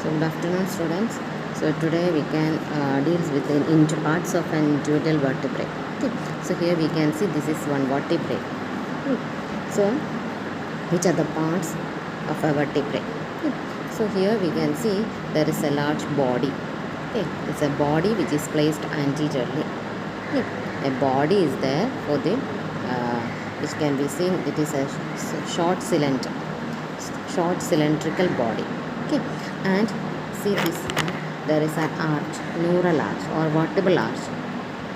So good afternoon, students. So today we can deal with the parts of an individual vertebrae. Okay. So here we can see this is one vertebrae. Okay. So which are the parts of a vertebrae? Okay. So here we can see there is a large body. Okay. It's a body which is placed anteriorly. Okay. A body is there for the which can be seen. It is a short cylindrical body. Okay. And see this, there is an arch, neural arch or vertebral arch.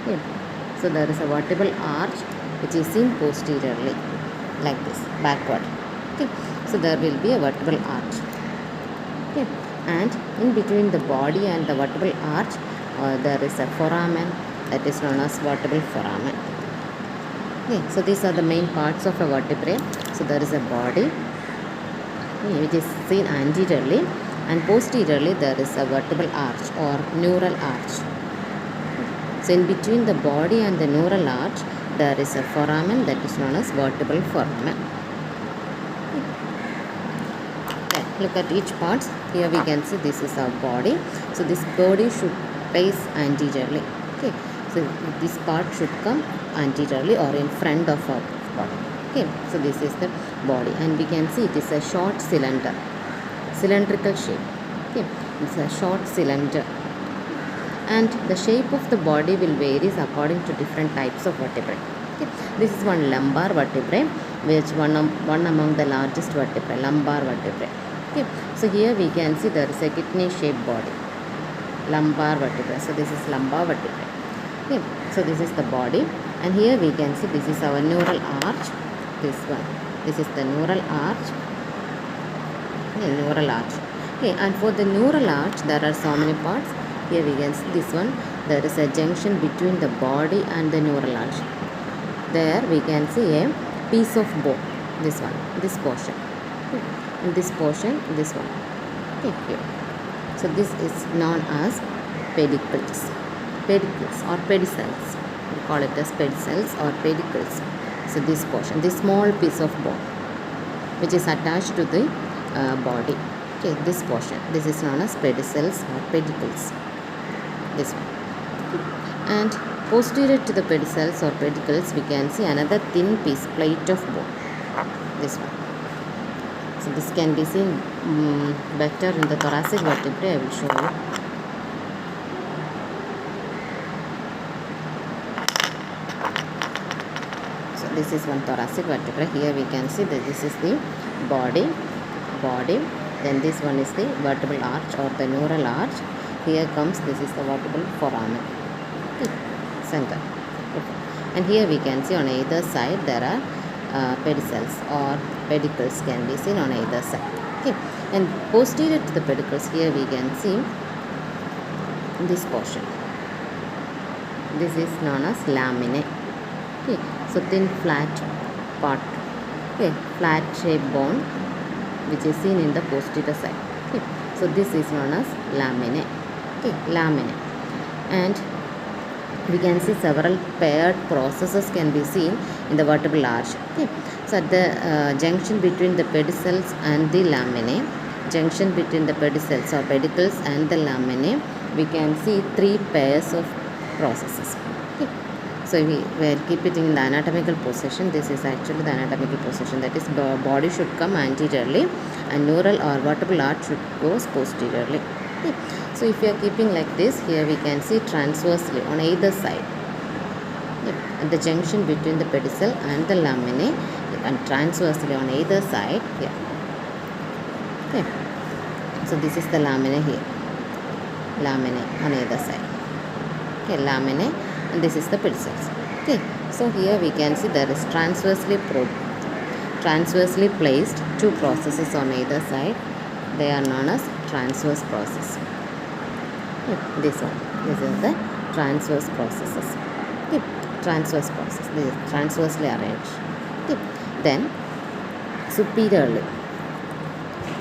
Okay. So there is a vertebral arch which is seen posteriorly like this, backward. Okay. So there will be a vertebral arch. Okay. And in between the body and the vertebral arch there is a foramen that is known as vertebral foramen. Okay. So these are the main parts of a vertebrae. So there is a body which is seen anteriorly, and posteriorly there is a vertebral arch or neural arch. So in between the body and the neural arch there is a foramen that is known as vertebral foramen. Okay. Look at each part. Here we can see this is our body. So this body should face anteriorly. Okay. So this part should come anteriorly or in front of our body. Okay. So this is the body, and we can see it is a short cylindrical shape. Okay. It's a short cylinder, and the shape of the body will varies according to different types of vertebrae. Okay. This is one lumbar vertebrae, which one among the largest vertebrae, lumbar vertebrae. Okay. So here we can see there is a kidney shaped body, lumbar vertebrae. So this is lumbar vertebrae. Okay. So this is the body, and here we can see this is our neural arch. This one, this is the neural arch. Okay, neural arch. Okay, and for the neural arch there are so many parts. Here we can see this one, there is a junction between the body and the neural arch. There we can see a piece of bone, this one, this portion. Okay. In this portion, this one. Okay, here. So this is known as pedicles or pedicels. We call it as pedicels or pedicles. So this portion, this small piece of bone which is attached to the body. Okay, this portion, this is known as pedicels or pedicles. This one. And posterior to the pedicels or pedicles we can see another thin plate of bone. This one. So this can be seen better in the thoracic vertebrae. I will show you. This is one thoracic vertebra. Here we can see that this is the body, then this one is the vertebral arch or the neural arch. Here comes, this is the vertebral foramen. Okay. Center. Okay. And here we can see on either side there are pedicels or pedicles can be seen on either side. Okay. And posterior to the pedicles, here we can see this portion. This is known as laminae. Okay. So thin flat part, okay, flat shaped bone which is seen in the posterior side. Okay. So this is known as laminae. Okay, laminae. And we can see several paired processes can be seen in the vertebral arch. Okay. So at the junction between the pedicels and the laminae, junction between the pedicels or pedicles and the laminae, we can see three pairs of processes. Okay. So we keep it in the anatomical position. This is actually the anatomical position, that is body should come anteriorly and neural or vertebral arch should go posteriorly. Okay. So if you are keeping like this, here we can see transversely on either side. Okay. At the junction between the pedicel and the laminae, and transversely on either side here. Okay. So this is the laminae here, laminae on either side. Okay, laminae. And this is the pedicels. Okay, so here we can see there is transversely placed two processes on either side. They are known as transverse process. Okay, this one, this is the transverse processes. Okay, transverse process. This is transversely arranged. Okay, then superiorly,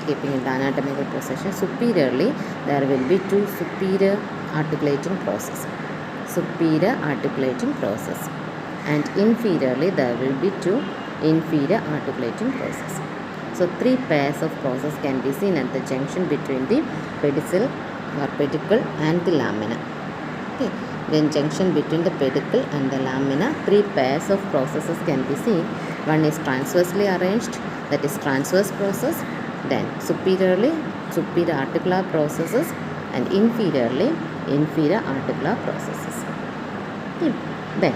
keeping in the anatomical position, superiorly there will be two superior articulating processes. Superior articulating process, and inferiorly there will be two inferior articulating process. So three pairs of process can be seen at the junction between the pedicel or pedicle and the lamina. Okay. Then junction between the pedicle and the lamina, 3 pairs of processes can be seen. One is transversely arranged, that is transverse process. Then superiorly, superior articular processes, and inferiorly, inferior articular processes. Okay. Then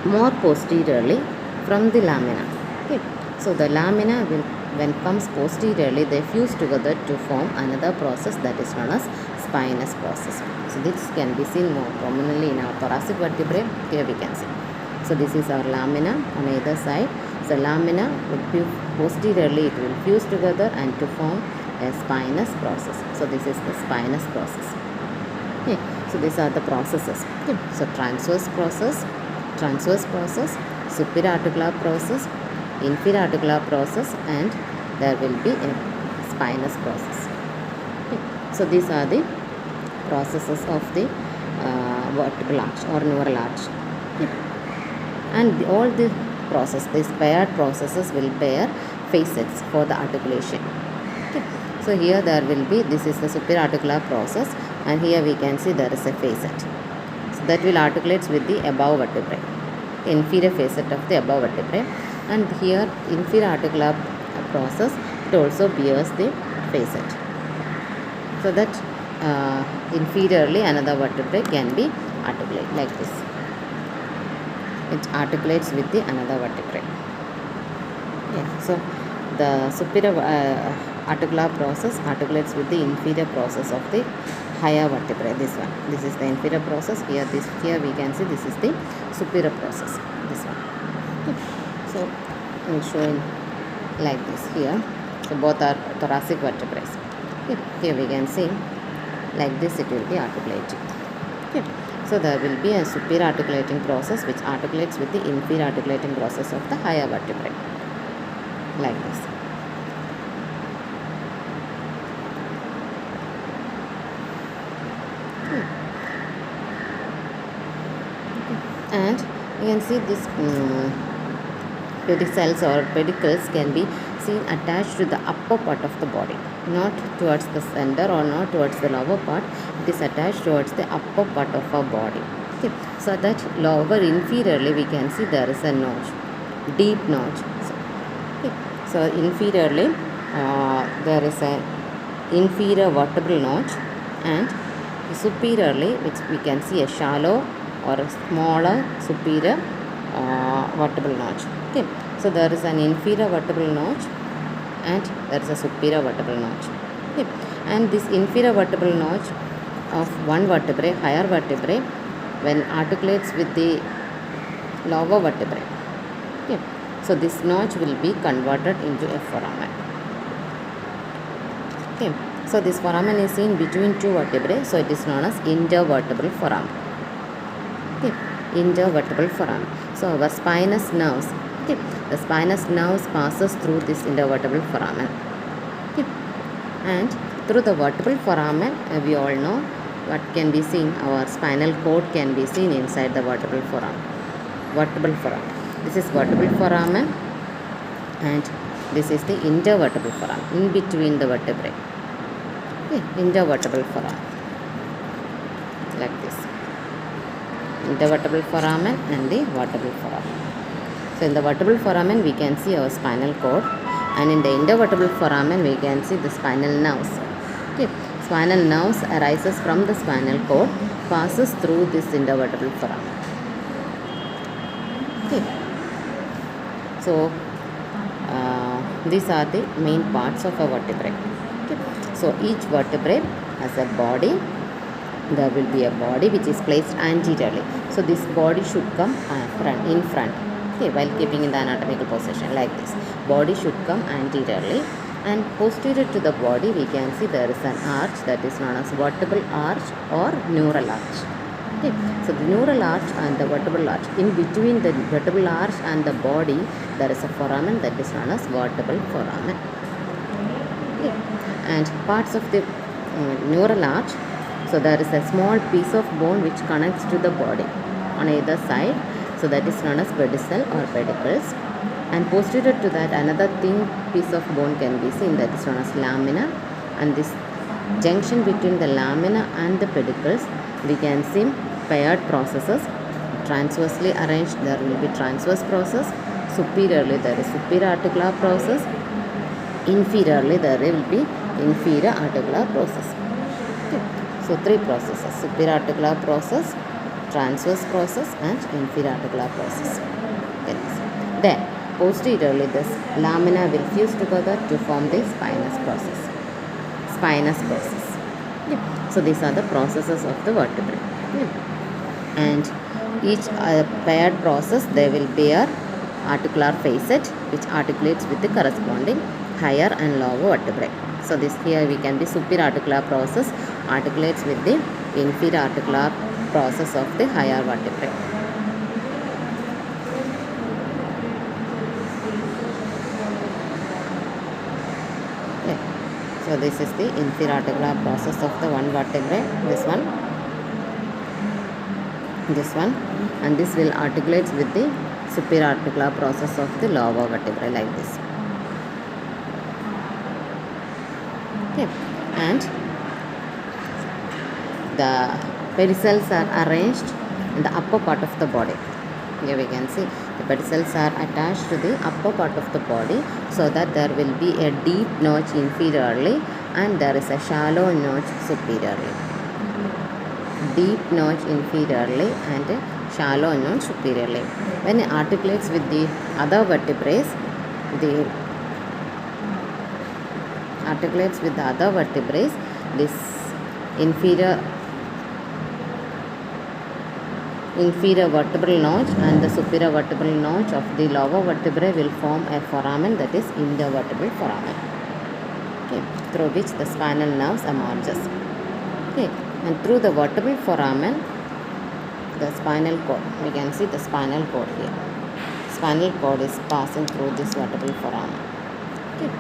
more posteriorly from the lamina. Okay. So the lamina will, when comes posteriorly, they fuse together to form another process that is known as spinous process. So this can be seen more prominently in our thoracic vertebrae. Here we can see. So this is our lamina on either side. So lamina will posteriorly, it will fuse together and to form a spinous process. So this is the spinous process. Okay. So these are the processes. Okay. So transverse process, superior articular process, inferior articular process, and there will be a spinous process. Okay. So these are the processes of the vertebral arch or neural arch. Okay. And all the process, these paired processes will bear facets for the articulation. Okay. So here there will be, this is the superior articular process, and here we can see there is a facet. So that will articulate with the above vertebrae, inferior facet of the above vertebrae, and here inferior articular process, it also bears the facet. So that inferiorly another vertebrae can be articulated like this. It articulates with the another vertebrae. Yeah. So the superior articular process articulates with the inferior process of the higher vertebrae. This one, this is the inferior process. Here we can see this is the superior process. This one. Okay. So I will show in like this here. So both are thoracic vertebrae. Okay. Here we can see like this it will be articulating. Okay. So there will be a superior articulating process which articulates with the inferior articulating process of the higher vertebrae, like this. And you can see this pedicels or pedicles can be seen attached to the upper part of the body, not towards the center or not towards the lower part. It is attached towards the upper part of our body. Okay. So that lower inferiorly we can see there is a notch, deep notch. So inferiorly there is a inferior vertebral notch, and superiorly which we can see a shallow or a smaller superior vertebral notch. Okay. So there is an inferior vertebral notch and there is a superior vertebral notch. Okay. And this inferior vertebral notch of one vertebrae, higher vertebrae, when articulates with the lower vertebrae. Okay. So this notch will be converted into a foramen. Okay. So this foramen is seen between two vertebrae, so it is known as intervertebral foramen. Okay. Intervertebral foramen. So our spinous nerves, okay, the spinous nerves passes through this intervertebral foramen. Okay. And through the vertebral foramen, we all know what can be seen, our spinal cord can be seen inside the vertebral foramen. Vertebral foramen. This is vertebral foramen and this is the intervertebral foramen, in between the vertebrae. Okay. Intervertebral foramen, like this. Intervertebral foramen and the vertebral foramen. So in the vertebral foramen we can see our spinal cord, and in the intervertebral foramen we can see the spinal nerves. Okay. Spinal nerves arises from the spinal cord, passes through this intervertebral foramen. Okay. So these are the main parts of a vertebrae. Okay. So each vertebrae has a body. There will be a body which is placed anteriorly. So this body should come in front. Okay, while keeping in the anatomical position like this. Body should come anteriorly, and posterior to the body we can see there is an arch that is known as vertebral arch or neural arch. Okay. So the neural arch and the vertebral arch, in between the vertebral arch and the body there is a foramen that is known as vertebral foramen. Okay. And parts of the neural arch, so there is a small piece of bone which connects to the body on either side, so that is known as pedicel or pedicles, and posterior to that another thin piece of bone can be seen that is known as lamina, and this junction between the lamina and the pedicles, we can see paired processes. Transversely arranged, there will be transverse process. Superiorly, there is superior articular process. Inferiorly, there will be inferior articular process. Okay. So, three processes: superior articular process, transverse process, and inferior articular process. Then, posteriorly, this lamina will fuse together to form the spinous process. Spinous process. Yeah. So, these are the processes of the vertebrae. Yeah. And each paired process, they will bear articular facet, which articulates with the corresponding higher and lower vertebrae. So, this here we can be superior articular process articulates with the inferior articular process of the higher vertebrae. Okay. So, this is the inferior articular process of the one vertebrae, this one, and this will articulate with the superior articular process of the lower vertebrae like this. Okay. And the pedicels are arranged in the upper part of the body. Here we can see the pedicels are attached to the upper part of the body, so that there will be a deep notch inferiorly and there is a shallow notch superiorly. Deep notch inferiorly and a shallow notch superiorly. When it articulates with the other vertebrae, this inferior vertebral notch and the superior vertebral notch of the lower vertebrae will form a foramen, that is intervertebral foramen, okay, through which the spinal nerves emerges. Okay. And through the vertebral foramen, the spinal cord, we can see the spinal cord here. Spinal cord is passing through this vertebral foramen. Okay.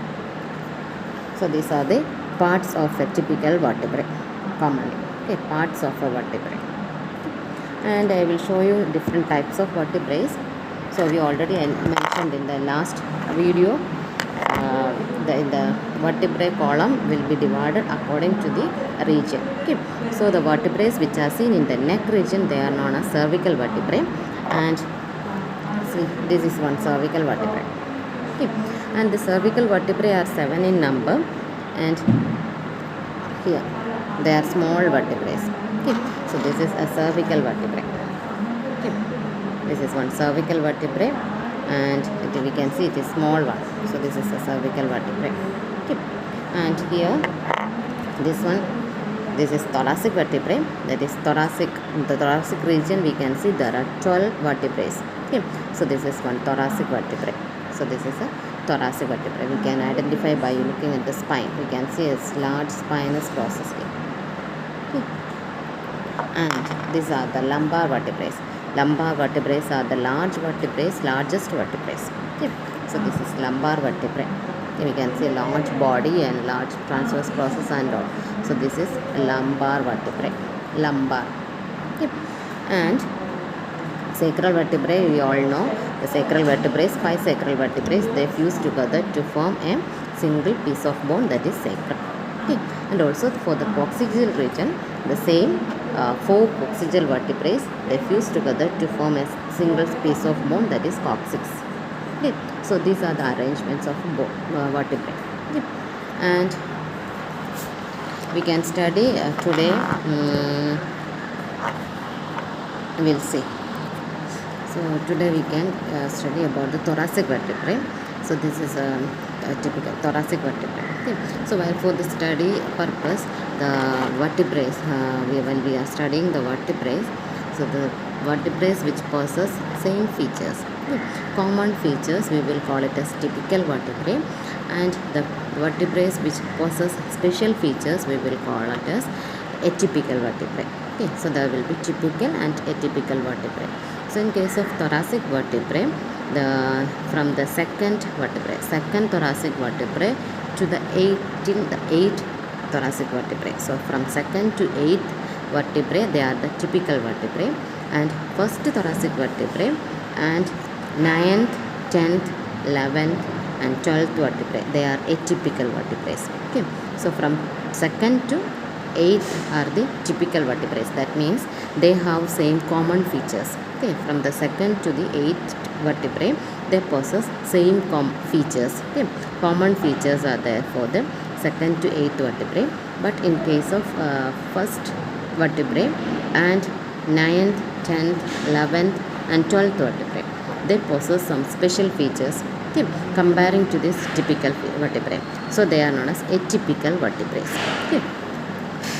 So, these are the parts of a typical vertebrae commonly. Okay, parts of a vertebrae. And I will show you different types of vertebrae. So, we already mentioned in the last video, the vertebrae column will be divided according to the region. Okay. So, the vertebrae which are seen in the neck region, they are known as cervical vertebrae. And see, this is one cervical vertebrae. Okay. And the cervical vertebrae are 7 in number, and here they are small vertebrae. Okay. So, this is a cervical vertebrae. Okay. This is one cervical vertebrae, and we can see it is small one. So, this is a cervical vertebrae. Okay. And here this one, this is thoracic vertebrae, that is thoracic. In the thoracic region we can see there are 12 vertebrae. Okay. So, this is one thoracic vertebrae. So, this is a thoracic vertebrae. We can identify by looking at the spine. We can see a large spinous process here. Okay. And these are the lumbar vertebrae. Lumbar vertebrae are the large vertebrae, largest vertebrae. Okay. So, this is lumbar vertebrae. We can see a large body and large transverse process and all. So, this is lumbar vertebrae. Lumbar. Okay. And sacral vertebrae, we all know the sacral vertebrae, 5 sacral vertebrae, they fuse together to form a single piece of bone, that is sacrum. Okay. And also for the coccygeal region, the same 4 coccygeal vertebrae, they fuse together to form a single piece of bone, that is coccyx. Okay. So, these are the arrangements of vertebrae. Okay. And we can study today, we will see. So, today we can study about the thoracic vertebrae. So, this is a typical thoracic vertebrae. Okay. So, while for the study purpose, the vertebrae, when we are studying the vertebrae, so the vertebrae which possess same features, okay, common features, we will call it as typical vertebrae, and the vertebrae which possess special features, we will call it as atypical vertebrae. Okay. So, there will be typical and atypical vertebrae. So, in case of thoracic vertebrae, from the second thoracic vertebrae to the 8th thoracic vertebrae. So, from 2nd to 8th vertebrae, they are the typical vertebrae, and first thoracic vertebrae and 9th, 10th, 11th and 12th vertebrae, they are atypical vertebrae. Okay. So, from second to eighth are the typical vertebrae. That means they have same common features. Okay, from the second to the eighth vertebrae, they possess same features. Okay, common features are there for the second to eighth vertebrae. But in case of first vertebrae and ninth, 10th, 11th and 12th vertebrae, they possess some special features, okay, comparing to this typical vertebrae. So they are known as atypical vertebrae. Okay.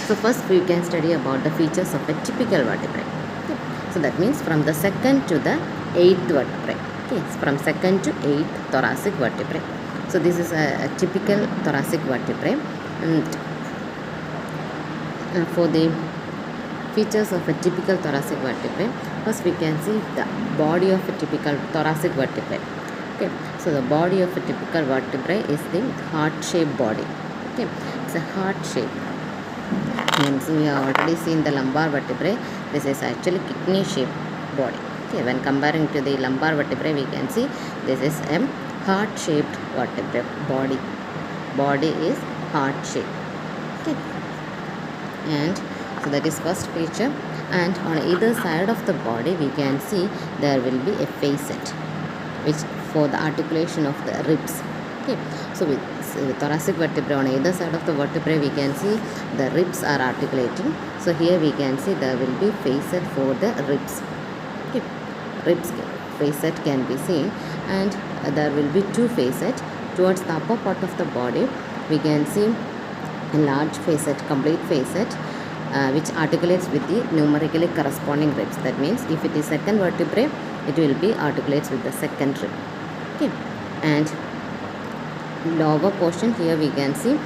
So first we can study about the features of a typical vertebrae. Okay. So that means from the second to the eighth vertebrae. Okay. From second to eighth thoracic vertebrae. So this is a typical thoracic vertebrae. And for the features of a typical thoracic vertebrae, first we can see the body of a typical thoracic vertebrae. Okay, so the body of a typical vertebrae is the heart-shaped body. Okay, it's a heart shape. And so we have already seen the lumbar vertebrae. This is actually kidney-shaped body. Okay, when comparing to the lumbar vertebrae, we can see this is a heart-shaped vertebrae body. Body is heart-shaped. Okay, and so that is first feature. And on either side of the body, we can see there will be a facet, which for the articulation of the ribs. Okay, so with thoracic vertebrae, on either side of the vertebrae we can see the ribs are articulating. So here we can see there will be facet for the ribs. Okay, ribs facet can be seen, and there will be two facet towards the upper part of the body. We can see a large facet, complete facet, which articulates with the numerically corresponding ribs. That means if it is second vertebrae, it will be articulates with the second rib. Okay, and lower portion, here we can see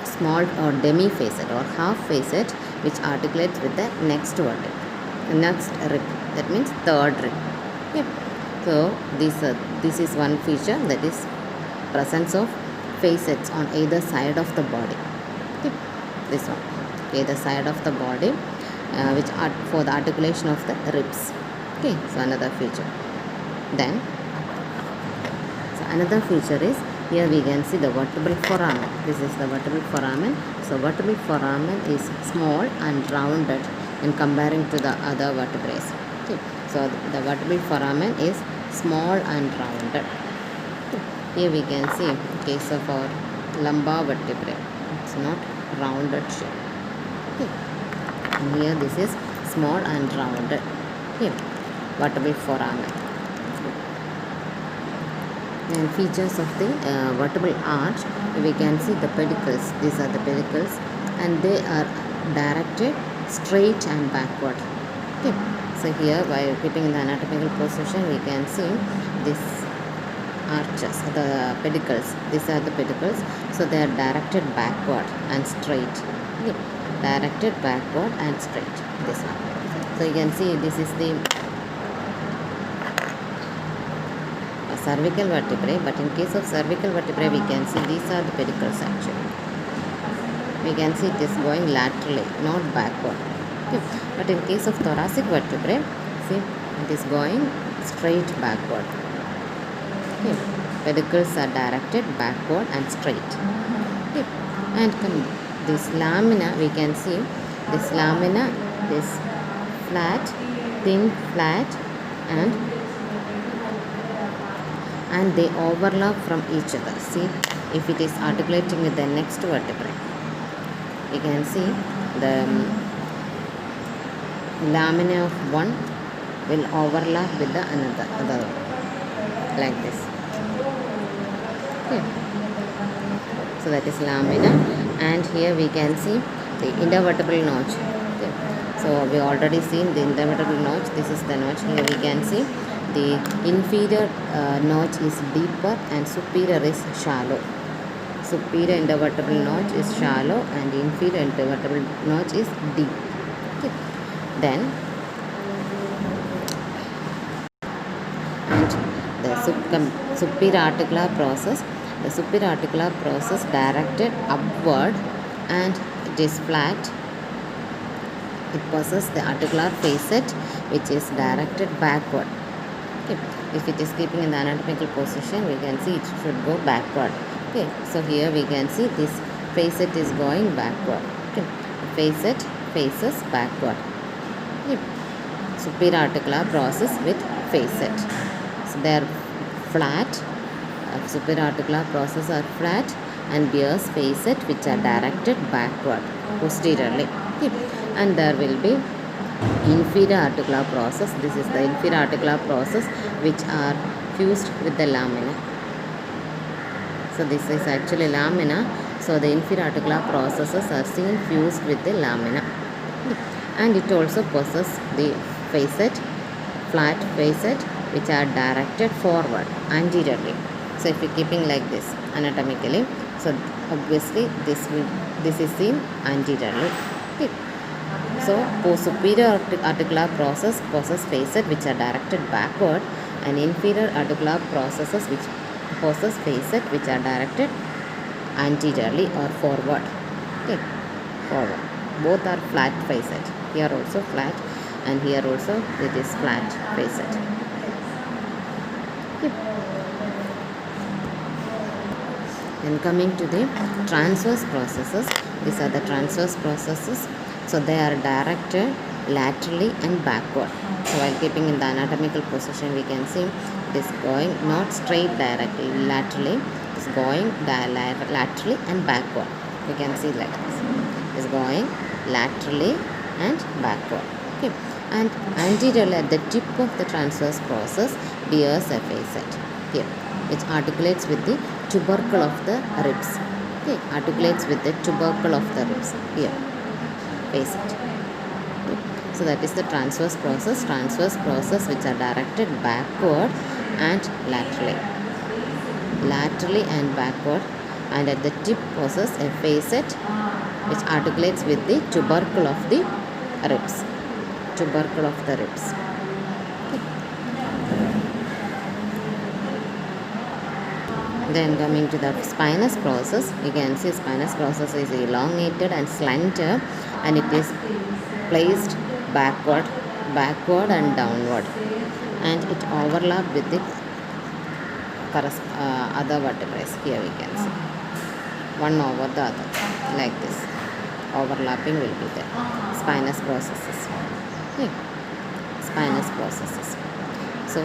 small or demi facet or half facet which articulates with the next vertebrae, next rib. That means third rib. Okay, so this is one feature, that is presence of facets on either side of the body. Okay, this one, either side of the body, which are for the articulation of the ribs. Okay, so another feature. Then so another feature is, here we can see the vertebral foramen. This is the vertebral foramen. So vertebral foramen is small and rounded in comparing to the other vertebrae. Okay, so the vertebral foramen is small and rounded. Okay. Here we can see in case of our lumbar vertebrae, it's not rounded shape. Okay. And here this is small and rounded. Here, vertebral foramen. And features of the vertebral arch, we can see the pedicles. These are the pedicles, and they are directed straight and backward. Okay, so here by keeping in the anatomical position, we can see this arches, the pedicles. These are the pedicles, so they are directed backward and straight. Okay, directed backward and straight. This one. So you can see this is the cervical vertebrae, but in case of cervical vertebrae, we can see these are the pedicles actually. We can see it is going laterally, not backward. Okay. But in case of thoracic vertebrae, see it is going straight backward. Okay. Pedicles are directed backward and straight. Okay. And this lamina, we can see this lamina is flat, thin, flat, and they overlap from each other. See, if it is articulating with the next vertebrae, you can see the lamina of one will overlap with the other like this. Okay, so that is lamina, and here we can see the intervertebral notch. Okay. So we already seen the intervertebral notch. This is the notch. Here we can see the inferior notch is deeper and superior is shallow. Superior intervertebral notch is shallow and inferior intervertebral notch is deep. Okay. Then and the superior articular process. The superior articular process directed upward and it is flat. It possesses the articular facet which is directed backward. Okay. If it is keeping in the anatomical position, we can see it should go backward. Okay, so here we can see this facet is going backward. Okay. Facet faces backward. Okay. Superior articular process with facet. So they are flat. Superior articular process are flat, and bears facet which are directed backward posteriorly. Okay. And there will be inferior articular process. This is the inferior articular process which are fused with the lamina. So this is actually lamina. So the inferior articular processes are seen fused with the lamina. And it also possesses the facet, flat facet which are directed forward anteriorly. So if we keeping like this anatomically, so obviously this is seen anteriorly. Okay. So superior articular process possess facet which are directed backward, and inferior articular processes which possess facet which are directed anteriorly or forward. Okay, forward. Both are flat facet. Here also flat, and here also it is flat facet. Okay. Then coming to the transverse processes, these are the transverse processes. So they are directed laterally and backward. So while keeping in the anatomical position, we can see it is going not straight directly, laterally. It is going laterally and backward. We can see like this. It is going laterally and backward. Okay. And anteriorly at the tip of the transverse process bears a facet here, which articulates with the tubercle of the ribs. Okay. Articulates with the tubercle of the ribs here. Facet. So that is the transverse process which are directed backward and laterally and backward, and at the tip possess a facet which articulates with the tubercle of the ribs. Okay. Then coming to the spinous process, you can see spinous process is elongated and slender, and it is placed backward and downward, and it overlaps with the other vertebrae. Here we can see one over the other like this. Overlapping will be there. Spinous processes. Okay. Spinous processes. So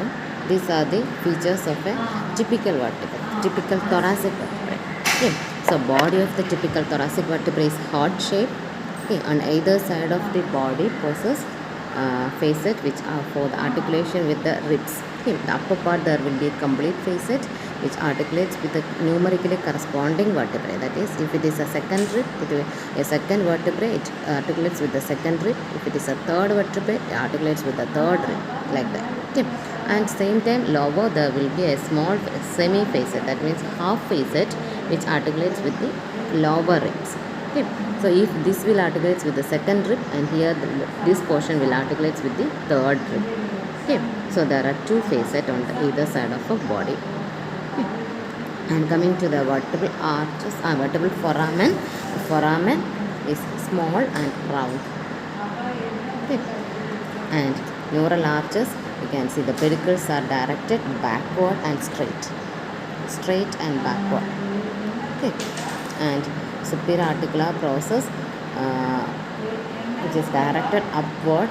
these are the features of a typical vertebrae, typical thoracic vertebrae. Okay. So body of the typical thoracic vertebrae is heart shape. Okay. On either side of the body possess facet which are for the articulation with the ribs. Okay. The upper part there will be a complete facet which articulates with the numerically corresponding vertebrae. That is, if it is a second rib, a second vertebrae, it articulates with the second rib. If it is a third vertebrae, it articulates with the third rib, like that. Okay. And same time lower there will be a small semi facet, that means half facet which articulates with the lower ribs. Okay. So if this will articulates with the second rib, and here this portion will articulates with the third rib. Okay. So there are two facets on either side of a body. Okay. And coming to the vertebral arches, vertebral foramen. The foramen is small and round. Okay. And neural arches, you can see the pedicles are directed backward and straight and backward. Okay. And superior articular process which is directed upward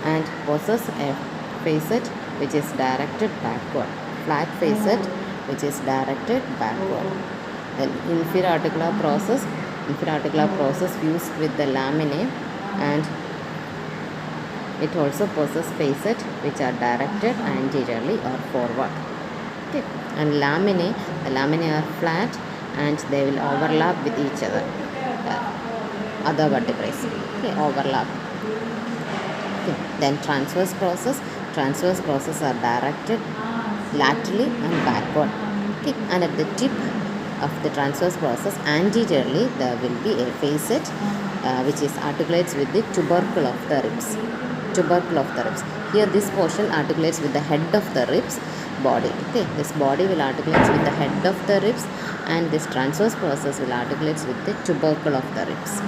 and possess a facet which is directed backward. Flat facet which is directed backward. Then inferior articular process fused with the laminae, and it also possesses facet which are directed anteriorly or forward. Okay. And the laminae are flat and they will overlap with each other. Other vertebrae. Okay. Overlap. Okay. Then transverse process are directed laterally and backward. Okay. And at the tip of the transverse process anteriorly there will be a facet which is articulates with the tubercle of the ribs. Here this portion articulates with the head of the ribs body. Okay. This body will articulate with the head of the ribs, and this transverse process will articulate with the tubercle of the ribs.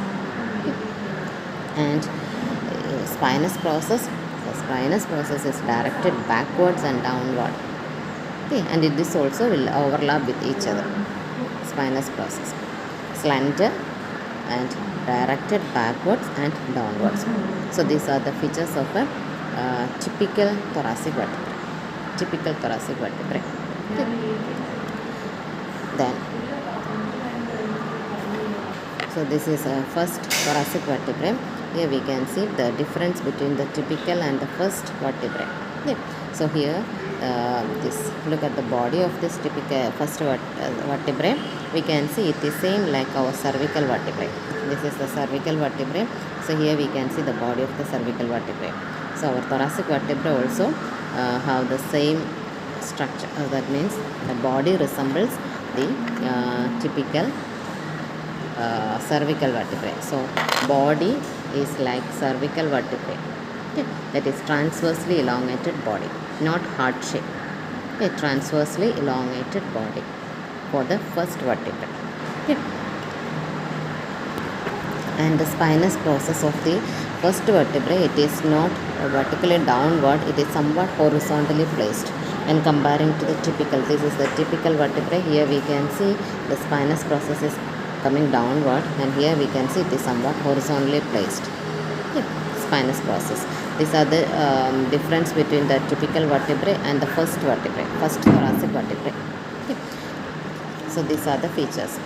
Okay. And spinous process is directed backwards and downward. Okay. And this also will overlap with each other. Spinous process slender and directed backwards and downwards. So these are the features of a typical thoracic vertebrae. Typical thoracic vertebrae. Okay. Then, so this is a first thoracic vertebrae. Here we can see the difference between the typical and the first vertebrae. Okay. So here, this look at the body of this typical first vertebrae. We can see it is same like our cervical vertebrae. This is the cervical vertebrae. So here we can see the body of the cervical vertebrae. So our thoracic vertebrae also have the same structure. That means the body resembles the typical cervical vertebrae. So body is like cervical vertebrae. Okay. That is transversely elongated body, not heart shape. A transversely elongated body for the first vertebrae. Okay. And the spinous process of the first vertebrae, it is not vertically downward, it is somewhat horizontally placed. And comparing to the typical, this is the typical vertebrae. Here we can see the spinous process is coming downward, and here we can see it is somewhat horizontally placed. Okay. Spinous process. These are the difference between the typical vertebrae and the first vertebrae, first thoracic vertebrae. Okay. So these are the features.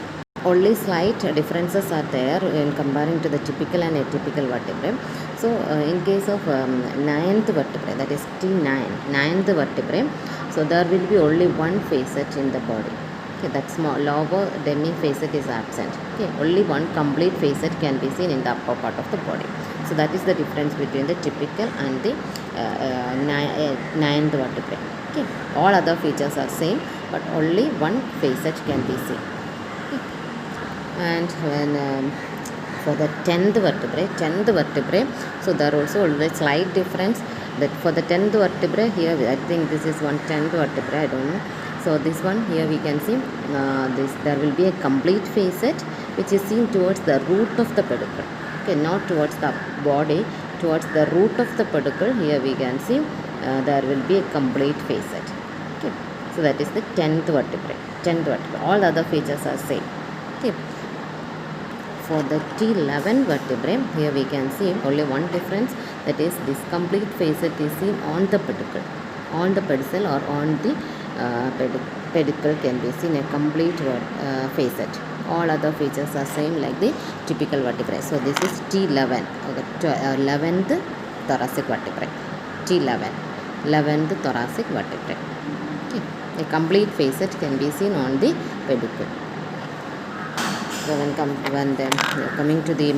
Only slight differences are there in comparing to the typical and atypical vertebrae. So in case of ninth vertebrae, that is T9, ninth vertebrae, so there will be only one facet in the body. Okay, that small lower demi facet is absent. Okay, only one complete facet can be seen in the upper part of the body. So that is the difference between the typical and the ninth vertebrae. Okay, all other features are same, but only one facet can be seen. Okay. And when for the 10th vertebrae, so there are also always slight difference. That for the 10th vertebrae, here I think this is one 10th vertebrae, I don't know. So this one here we can see there will be a complete facet which is seen towards the root of the pedicule. Okay, not towards the body, towards the root of the pedicule. Here we can see there will be a complete facet. Okay, so that is the 10th vertebrae. 10th vertebrae. All other features are same. Okay. For the T11 vertebrae, here we can see only one difference, that is this complete facet is seen on the pedicule. On the pedicel or on the pedicule can be seen a complete facet. All other features are same like the typical vertebrae. So this is T11, 11th thoracic vertebrae. T11, 11th thoracic vertebrae. Okay. A complete facet can be seen on the pedicule. So when coming to the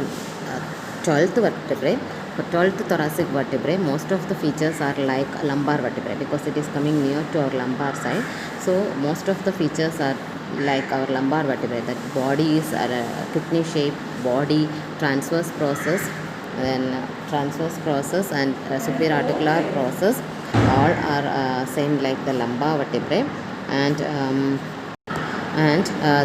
12th vertebrae, for 12th thoracic vertebrae, most of the features are like lumbar vertebrae because it is coming near to our lumbar side. So most of the features are like our lumbar vertebrae. That body is a kidney shaped body, transverse process, then transverse process and superior articular process. All are same like the lumbar vertebrae, and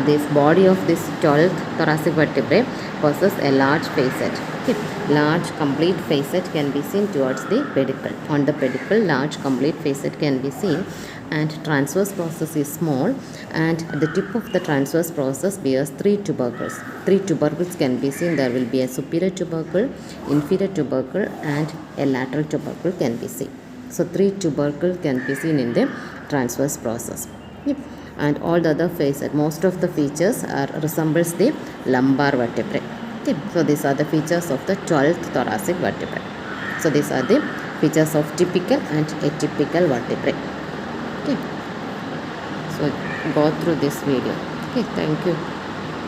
this body of this 12th thoracic vertebrae possesses a large facet. Okay. Large complete facet can be seen towards the pedicule. On the pedicule, large complete facet can be seen, and transverse process is small, and at the tip of the transverse process bears 3 tubercles. 3 tubercles can be seen. There will be a superior tubercle, inferior tubercle, and a lateral tubercle can be seen. So 3 tubercles can be seen in the transverse process. Yep. And all the other facet, most of the features resembles the lumbar vertebrae. Okay. So these are the features of the 12th thoracic vertebrae. So these are the features of typical and atypical vertebrae. Okay. So go through this video. Okay. Thank you.